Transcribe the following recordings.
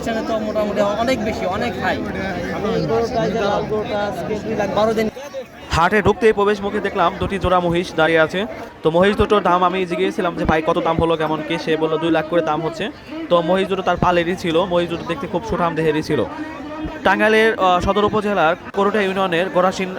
ভবিষ্যতে তো মোটামুটি অনেক বেশি, অনেক হাই। আমি গরুটা যে লাল গরুটা আজকে 2,12,000 দিন। হাটে ঢুকতেই প্রবেশ মুখে দেখলাম দুটি জোড়া মহিষ দাঁড়িয়ে আছে। তো মহিষ দুটোর দাম আমি জিজ্ঞেসছিলাম যে ভাই কত দাম হলো, কেমন কি? সে বললো 2 লাখ করে দাম হচ্ছে। তো মহিষ দুটো তার পালেরই ছিল, মহিষ দুটো দেখতে খুব সুঠাম দেহেরই ছিল। টাঙ্গাইলের সদর উপজেলার কোরটা ইউনিয়নের গড়াসিন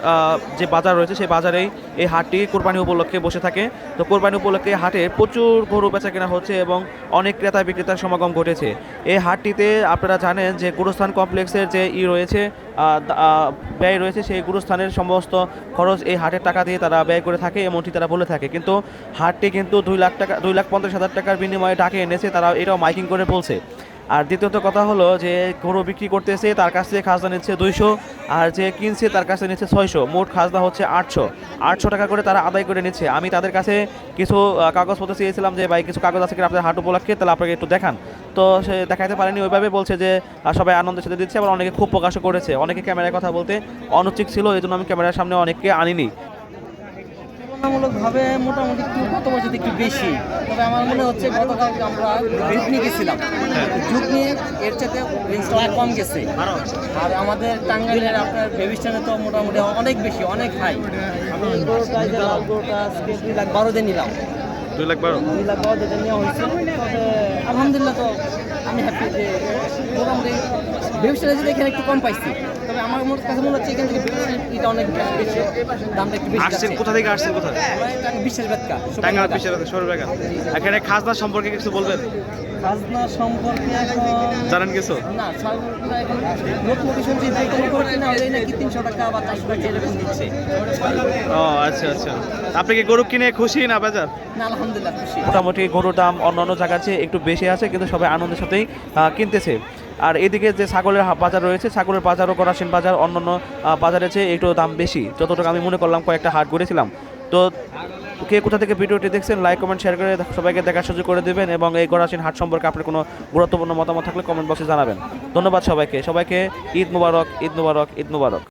যে বাজার রয়েছে সেই বাজারেই এই হাটটি কোরবানি উপলক্ষে বসে থাকে। তো কোরবানি উপলক্ষে হাটে প্রচুর গরু বেচা কেনা হচ্ছে এবং অনেক ক্রেতা বিক্রেতার সমাগম ঘটেছে। এই হাটটিতে আপনারা জানেন যে গুরুস্থান কমপ্লেক্সের যে রয়েছে ব্যয় রয়েছে, সেই গুরুস্থানের সমস্ত খরচ এই হাটের টাকা দিয়ে তারা ব্যয় করে থাকে, এমনটি তারা বলে থাকে। কিন্তু হাটটি কিন্তু 2 লাখ টাকা, 2,50,000 টাকার বিনিময়ে ডাকে এনেছে তারা, এটাও মাইকিং করে বলছে। আর দ্বিতীয়ত কথা হলো যে গরু বিক্রি করতেছে তার কাছ থেকে খাজনা নিচ্ছে 200, আর যে কিনছে তার কাছে নিচ্ছে 600, মোট খাজনা হচ্ছে 800 টাকা করে তারা আদায় করে নিচ্ছে। আমি তাদের কাছে কিছু কাগজপত্র চেয়েছিলাম যে ভাই কিছু কাগজ আছে কিনা আপনাদের হাট উপলক্ষে, তাহলে আপনাকে একটু দেখান। তো সে দেখাতে পারেনি, ওইভাবে বলছে যে সবাই আনন্দের সাথে দিচ্ছে, আবার অনেকে খুব প্রকাশও করেছে, অনেকে ক্যামেরায় কথা বলতে অনুচিত ছিল, এই জন্য আমি ক্যামেরার সামনে অনেককে আনিনি। তুলনামূলকভাবে মোটামুটি একটু গত বছর একটু বেশি, তবে আমার মনে হচ্ছে গতকাল আমরা ঝুঁকনি গেছিলাম, ঝুঁকনি এর চাইতে রেঞ্জটা কম গেছে। আর আমাদের টাঙ্গাইলের আপনার ভবিষ্যতে তো মোটামুটি অনেক বেশি, অনেক হাই। আমি গরুটা যে লাল গরুটা আজকে 2,12,000 নিলাম, 2,12,000 নেওয়া হয়েছে। তবে আলহামদুলিল্লাহ তো আমি হ্যাপি যে মোটামুটি ভবিষ্যতে যদি এখানে একটু কম পাইছি, তবে আমার কাছে মনে হচ্ছে এখান থেকে এটা অনেক বেশি, দামটা একটু বেশি। আসছেন কোথা থেকে, আসছেন কোথা? বিশ্বাস বেতকা টাঙ্গাইল বিশ্বাস সরবেগা। এখানে খাজনা সম্পর্কে কিছু বলবেন? খাজনা সম্পর্কে এখন জানেন কিছু? না, মোটামুটি শুনছি যে কোনো করে কিনা হলে নাকি 300 টাকা বা 400 টাকা এরকম দিচ্ছে। ও আচ্ছা আচ্ছা, আপনি কি গরু কিনে খুশি না বাজার? না, আলহামদুলিল্লাহ খুশি। মোটামুটি গরুর দাম অন্যান্য জায়গার চেয়ে একটু বেশি আছে, কিন্তু সবাই আনন্দের সাথেই কিনতেছে। আর এদিকে যে ছাগলের বাজার রয়েছে, ছাগলের বাজারও গড়াসিন বাজার অন্যান্য বাজারের চেয়ে একটু দাম বেশি, যতটুকু আমি মনে করলাম, কয়েকটা হাট ঘুরেছিলাম। তো কে কোথা থেকে ভিডিওটি দেখছেন লাইক কমেন্ট শেয়ার করে সবাইকে দেখার সুযোগ করে দেবেন, এবং এই গড়াসিন হাট সম্পর্কে আপনার কোনো গুরুত্বপূর্ণ মতামত থাকলে কমেন্ট বক্সে জানাবেন। ধন্যবাদ সবাইকে। ঈদ মুবারক, ঈদ মুবারক, ঈদ মুবারক।